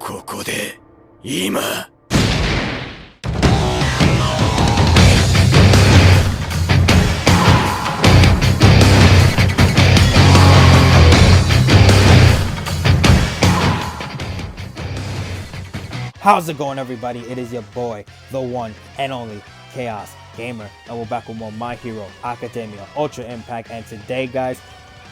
ここで今 How's it going, everybody? It is your boy, the one and only Chaos Gamer, and we're back with more My Hero Academia Ultra Impact. And today, guys,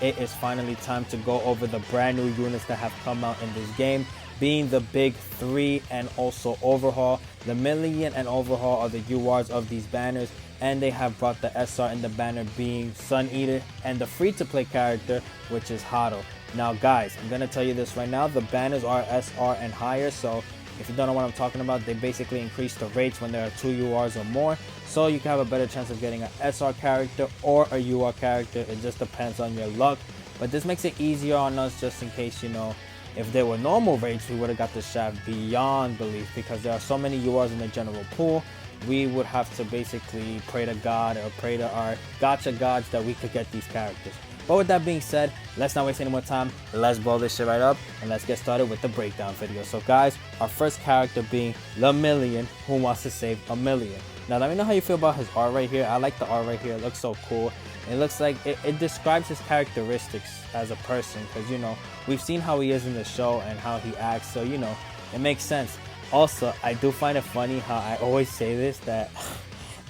it is finally time to go over the brand new units that have come out in this game, being the big three and also Overhaul. The Million and Overhaul are the URs of these banners, and they have brought the SR in the banner being Sun Eater and the free-to-play character, which is Hado. Now, guys, I'm gonna tell you this right now: the banners are SR and higher, so if you don't know what I'm talking about, they basically increase the rates when there are 2 URs or more, so you can have a better chance of getting an SR character or a UR character. It just depends on your luck, but this makes it easier on us, just in case, you know, if there were normal rates, we would have got the shaft beyond belief, because there are so many URs in the general pool. We would have to basically pray to God or pray to our gacha gods that we could get these characters. But with that being said, let's not waste any more time. Let's blow this shit right up and let's get started with the breakdown video. So guys, our first character being the Million, who wants to save a million. Now let me know how you feel about his art right here. I like the art right here. It looks so cool. It looks like it describes his characteristics as a person, because, you know, we've seen how he is in the show and how he acts, so, you know, it makes sense. Also, I do find it funny how I always say this, that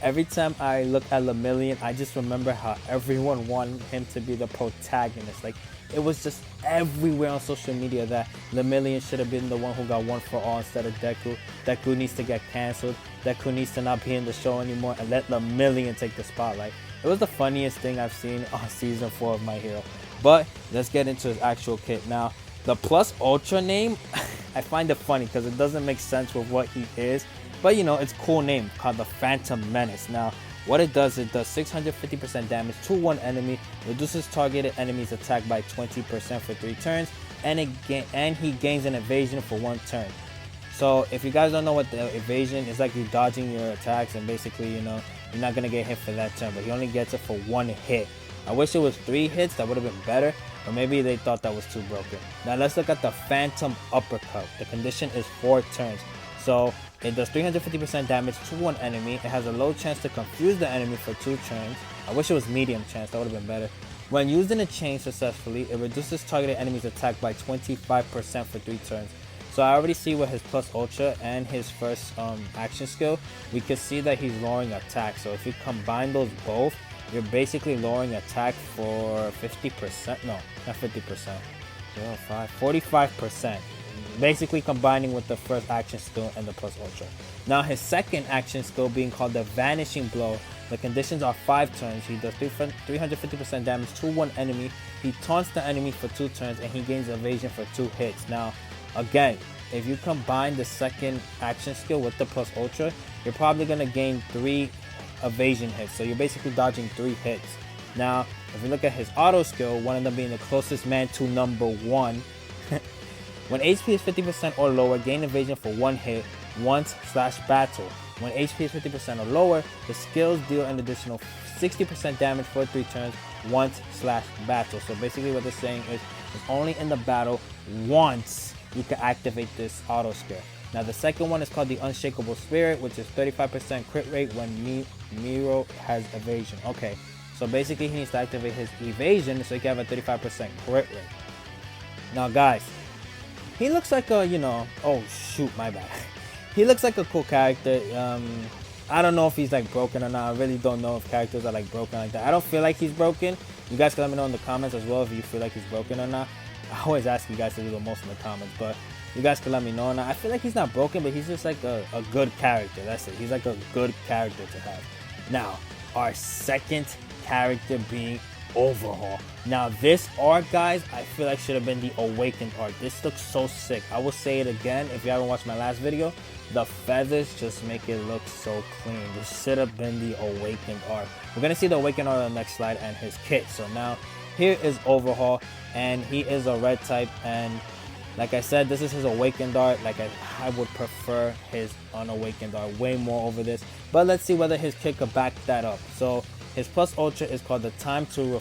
every time I look at Lemillion, I just remember how everyone wanted him to be the protagonist. Like, it was just everywhere on social media that Lemillion should have been the one who got one for all instead of Deku. Deku needs to get cancelled. Deku needs to not be in the show anymore and let Lemillion take the spotlight. It was the funniest thing I've seen on season 4 of My Hero. But let's get into his actual kit now. The Plus Ultra name, I find it funny because it doesn't make sense with what he is. But, you know, it's a cool name, called the Phantom Menace. Now, what it does 650% damage to one enemy, reduces targeted enemy's attack by 20% for 3 turns, and he gains an evasion for 1 turn. So, if you guys don't know what the evasion is, like, you're dodging your attacks, and basically, you know, you're not going to get hit for that turn, but he only gets it for 1 hit. I wish it was 3 hits, that would have been better, or maybe they thought that was too broken. Now, let's look at the Phantom Uppercut. The condition is 4 turns. So, it does 350% damage to one enemy. It has a low chance to confuse the enemy for 2 turns. I wish it was medium chance, that would have been better. When used in a chain successfully, it reduces targeted enemy's attack by 25% for 3 turns. So I already see with his Plus Ultra and his first action skill, we can see that he's lowering attack. So if you combine those both, you're basically lowering attack for 50%. No, not 50%. 45%. Basically combining with the first action skill and the Plus Ultra. Now his second action skill being called the Vanishing Blow. The conditions are 5 turns. He does 350% damage to one enemy. He taunts the enemy for 2 turns, and he gains evasion for 2 hits. Now, again, if you combine the second action skill with the Plus Ultra, you're probably going to gain 3 evasion hits. So you're basically dodging 3 hits. Now, if you look at his auto skill, one of them being the closest man to number 1. When HP is 50% or lower, gain evasion for 1 hit, once/battle. When HP is 50% or lower, the skills deal an additional 60% damage for 3 turns, once/battle. So basically what they're saying is, it's only in the battle once you can activate this auto skill. Now the second one is called the Unshakable Spirit, which is 35% crit rate when Miro has evasion. Okay, so basically he needs to activate his evasion so he can have a 35% crit rate. Now guys, he looks like a, you know, oh shoot, my bad. He looks like a cool character. I don't know if he's like broken or not. I really don't know if characters are like broken like that. I don't feel like he's broken. You guys can let me know in the comments as well if you feel like he's broken or not. I always ask you guys to do the most in the comments, but you guys can let me know. Now, I feel like he's not broken, but he's just like a good character. That's it. He's like a good character to have. Now, our second character being Overhaul. Now, this art, guys, I feel like should have been the Awakened art. This looks so sick. I will say it again if you haven't watched my last video. The feathers just make it look so clean. This should have been the Awakened art. We're going to see the Awakened art on the next slide and his kit. So now, here is Overhaul, and he is a red type, and like I said, this is his Awakened art. Like I would prefer his Unawakened art way more over this, but let's see whether his kit could back that up. So his Plus Ultra is called the Time to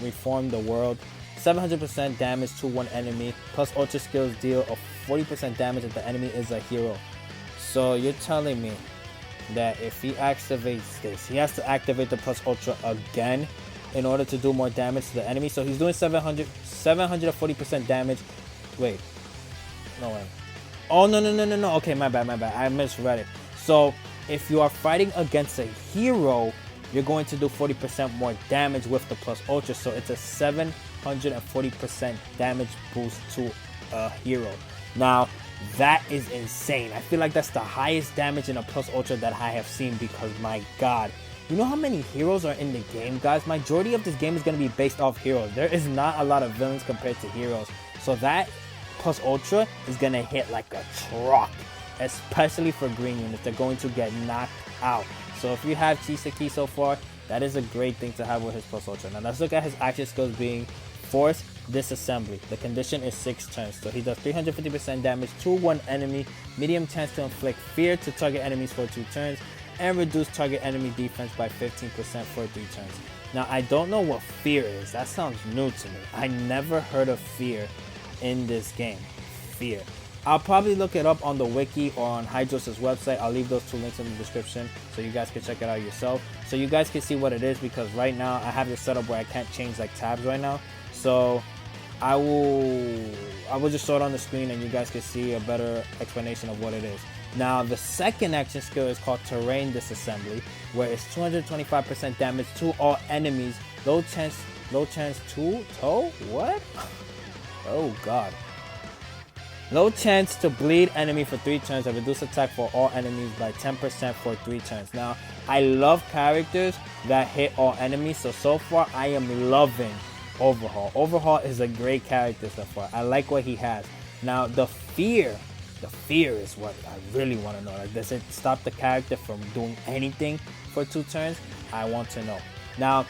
Reform the World. 700% damage to one enemy, plus ultra skills deal a 40% damage if the enemy is a hero. So you're telling me that if he activates this, he has to activate the plus ultra again in order to do more damage to the enemy. So he's doing 740% damage. Wait, no way. Oh, no. Okay, my bad. I misread it. So if you are fighting against a hero, you're going to do 40% more damage with the plus ultra. So it's a 740% damage boost to a hero. Now, that is insane. I feel like that's the highest damage in a plus ultra that I have seen, because my god, you know how many heroes are in the game, guys? Majority of this game is going to be based off heroes. There is not a lot of villains compared to heroes. So that plus ultra is going to hit like a truck, especially for green units. They're going to get knocked out. So if you have Chisaki so far, that is a great thing to have with his plus ultra. Now let's look at his action skills being Force Disassembly. The condition is 6 turns. So he does 350% damage to one enemy, medium chance to inflict fear to target enemies for 2 turns, and reduce target enemy defense by 15% for 3 turns. Now I don't know what fear is. That sounds new to me. I never heard of fear in this game. Fear. I'll probably look it up on the wiki or on Hydros' website. I'll leave those 2 links in the description so you guys can check it out yourself. So you guys can see what it is, because right now I have it set up where I can't change like tabs right now. So I will just show it on the screen and you guys can see a better explanation of what it is. Now the second action skill is called Terrain Disassembly, where it's 225% damage to all enemies. Low chance to toe? What? Oh god. Low chance to bleed enemy for 3 turns and reduce attack for all enemies by 10% for 3 turns. Now, I love characters that hit all enemies, so far I am loving Overhaul. Overhaul is a great character so far. I like what he has. Now, the fear is what I really want to know. Like, does it stop the character from doing anything for 2 turns? I want to know. Now,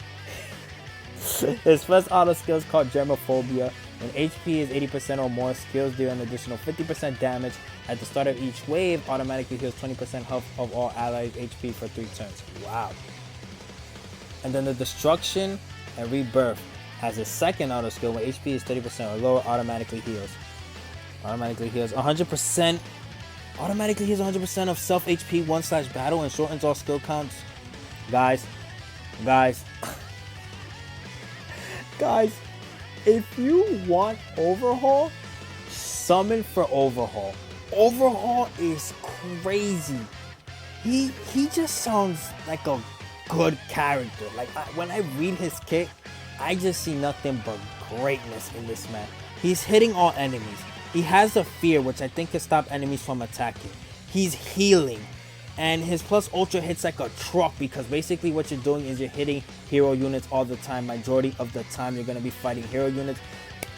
his first auto skill is called Germophobia. When HP is 80% or more, skills deal an additional 50% damage. At the start of each wave, automatically heals 20% health of all allies' HP for 3 turns. Wow. And then the Destruction and Rebirth has a second auto skill when HP is 30% or lower, automatically heals. Automatically heals 100%. Automatically heals 100% of self HP 1/battle and shortens all skill counts. Guys. If you want Overhaul, summon for Overhaul. Overhaul is crazy. He just sounds like a good character. Like when I read his kit, I just see nothing but greatness in this man. He's hitting all enemies. He has a fear, which I think can stop enemies from attacking. He's healing. And his plus ultra hits like a truck, because basically what you're doing is you're hitting hero units all the time. Majority of the time you're going to be fighting hero units.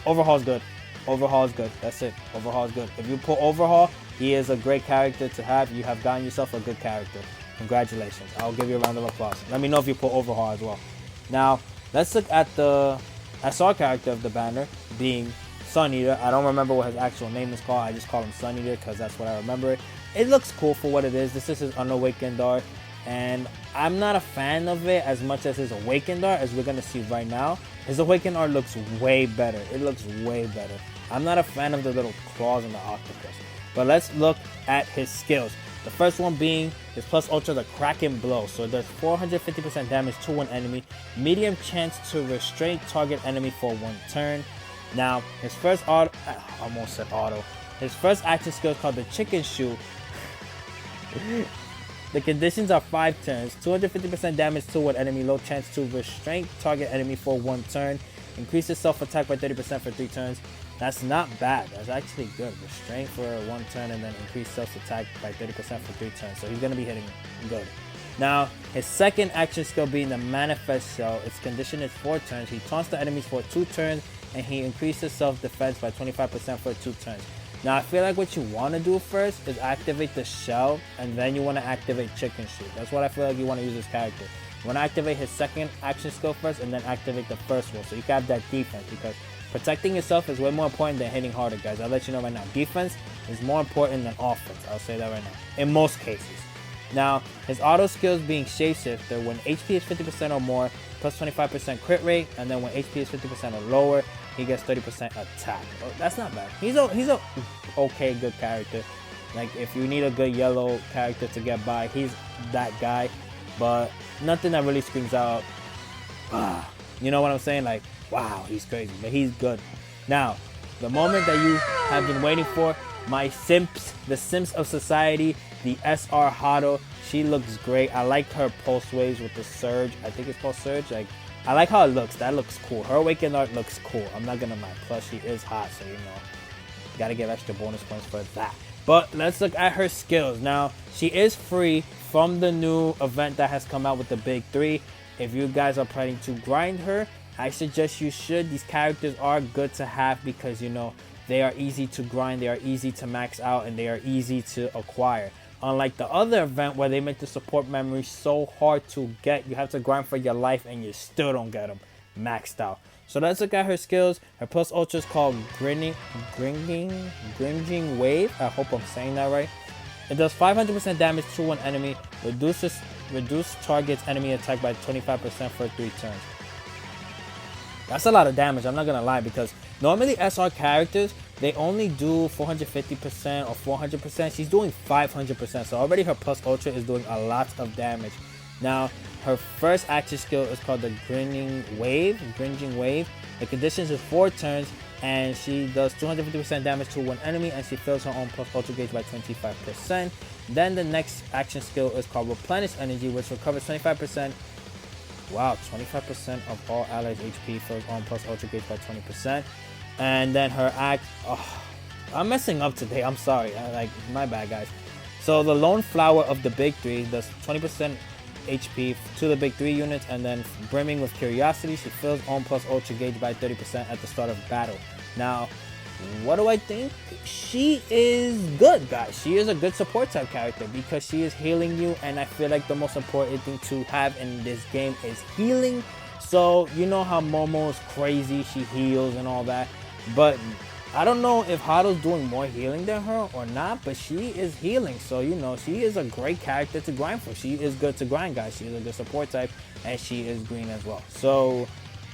Overhaul's good. Overhaul's good. That's it. Overhaul's good. If you pull Overhaul, he is a great character to have. You have gotten yourself a good character. Congratulations. I'll give you a round of applause. Let me know if you pull Overhaul as well. Now, let's look at the SR character of the banner, being Sun Eater. I don't remember what his actual name is called. I just call him Sun Eater because that's what I remember. It looks cool for what it is. This is his Unawakened art, and I'm not a fan of it as much as his Awakened art, as we're going to see right now. His Awakened art looks way better. It looks way better. I'm not a fan of the little claws and the octopus. But let's look at his skills. The first one being his plus ultra, the Kraken Blow. So it does 450% damage to one enemy. Medium chance to restrain target enemy for 1 turn. Now, his first auto, I almost said auto. His first action skill is called the Chicken Shoe. The conditions are 5 turns, 250% damage to one enemy, low chance to restrain target enemy for 1 turn, increases self-attack by 30% for 3 turns. That's not bad. That's actually good. Restrain for 1 turn and then increase self-attack by 30% for 3 turns. So he's going to be hitting good. Now, his second action skill being the Manifest Shell. Its condition is 4 turns. He taunts the enemies for 2 turns and he increases self-defense by 25% for 2 turns. Now, I feel like what you want to do first is activate the shell, and then you want to activate Chicken Shoe. That's what I feel like you want to use this character. You want to activate his second action skill first, and then activate the first one, so you can have that defense, because protecting yourself is way more important than hitting harder, guys. I'll let you know right now. Defense is more important than offense. I'll say that right now, in most cases. Now, his auto skills being Shapeshifter, when HP is 50% or more, plus 25% crit rate, and then when HP is 50% or lower, he gets 30% attack. Oh, that's not bad. He's a okay, good character. Like, if you need a good yellow character to get by, he's that guy. But nothing that really screams out, you know what I'm saying? Like, wow, he's crazy, but he's good. Now, the moment that you have been waiting for, my simps, the simps of society, the SR Hado. She looks great. I like her pulse waves with the surge. I think it's called surge. Like, I like how it looks. That looks cool. Her awakened art looks cool. I'm not gonna lie. Plus, she is hot, so you know, gotta give extra bonus points for that. But let's look at her skills. Now, she is free from the new event that has come out with the big 3. If you guys are planning to grind her, I suggest you should. These characters are good to have because, you know, they are easy to grind, they are easy to max out, and they are easy to acquire. Unlike the other event where they make the support memory so hard to get, you have to grind for your life and you still don't get them maxed out. So let's look at her skills. Her plus ultra is called Gringing Wave. I hope I'm saying that right. It does 500% damage to one enemy, reduce target's enemy attack by 25% for 3 turns. That's a lot of damage, I'm not gonna lie, because normally SR characters, they only do 450% or 400%. She's doing 500%, so already her plus ultra is doing a lot of damage. Now, her first action skill is called the Gringing Wave. The conditions is 4 turns, and she does 250% damage to one enemy, and she fills her own plus ultra gauge by 25%. Then the next action skill is called Replenish Energy, which recovers 25%. Wow, 25% of all allies' HP fills on plus ultra gauge by 20%. And then her act, I'm messing up today, I'm sorry, like, my bad, guys. So the Lone Flower of the big 3 does 20% HP to the big 3 units, and then Brimming with Curiosity, she fills on plus ultra gauge by 30% at the start of battle. Now, what do I think? She is good, guys. She is a good support type character because she is healing you, and I feel like the most important thing to have in this game is healing. So you know how Momo is crazy, she heals and all that, but I don't know if Hado's doing more healing than her or not, but she is healing. So, you know, she is a great character to grind for. She is good to grind, guys. She is a good support type, and she is green as well. So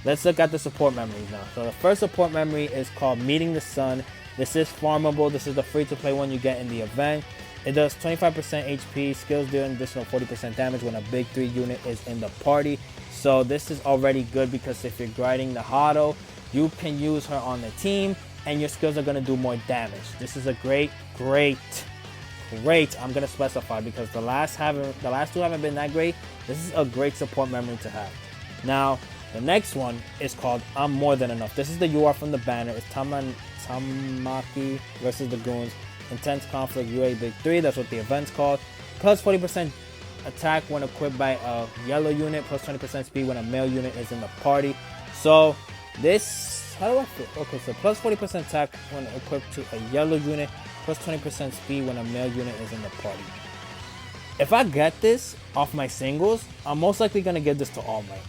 let's look at the support memories now. So the first support memory is called Meeting the Sun. This is farmable. This is the free-to-play one you get in the event. It does 25% HP, skills do an additional 40% damage when a big 3 unit is in the party. So this is already good because if you're grinding the Hado, you can use her on the team, and your skills are going to do more damage. This is a great, I'm going to specify because the last 2 haven't been that great. This is a great support memory to have. Now, the next one is called I'm More Than Enough. This is the UR from the banner. It's Tamaki versus the Goons. Intense Conflict UA Big 3. That's what the event's called. Plus 40% attack when equipped by a yellow unit. Plus 20% speed when a male unit is in the party. So this, how do I feel? Okay, so plus 40% attack when equipped to a yellow unit. Plus 20% speed when a male unit is in the party. If I get this off my singles, I'm most likely going to give this to All Might.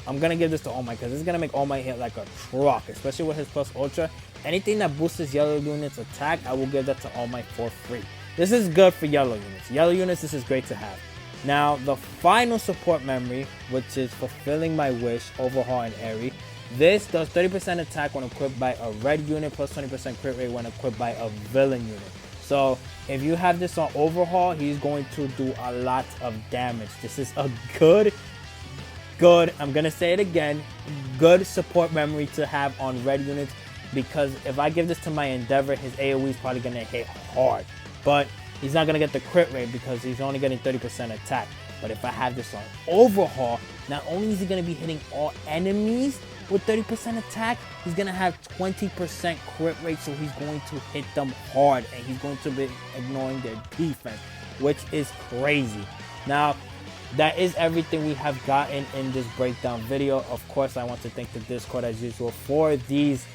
I'm going to give this to All Might because it's going to make All Might hit like a truck, especially with his plus ultra. Anything that boosts his yellow units attack, I will give that to All Might for free. This is good for yellow units. Yellow units, this is great to have. Now, the final support memory, which is Fulfilling My Wish, Overhaul, and Airy. This does 30% attack when equipped by a red unit, plus 20% crit rate when equipped by a villain unit. So, if you have this on Overhaul, he's going to do a lot of damage. This is a good, I'm going to say it again, good support memory to have on red units, because if I give this to my Endeavor, his AoE is probably going to hit hard. But he's not going to get the crit rate because he's only getting 30% attack. But if I have this on Overhaul, not only is he going to be hitting all enemies with 30% attack, he's going to have 20% crit rate, so he's going to hit them hard, and he's going to be ignoring their defense, which is crazy. Now, that is everything we have gotten in this breakdown video. Of course, I want to thank the Discord as usual for these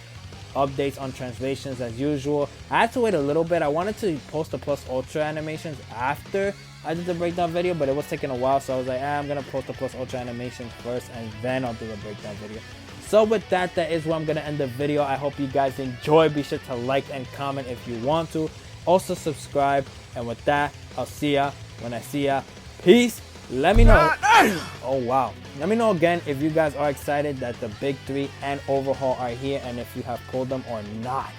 updates on translations as usual. I had to wait a little bit. I wanted to post the plus ultra animations after I did the breakdown video, but it was taking a while, so I was like, I'm gonna post the plus ultra animations first and then I'll do the breakdown video. So with that, that is where I'm gonna end the video. I hope you guys enjoy. Be sure to like and comment if you want to. Also subscribe, and with that, I'll see ya when I see ya. Peace. Let me know. Oh wow. Let me know again if you guys are excited that the big 3 and Overhaul are here and if you have pulled them or not.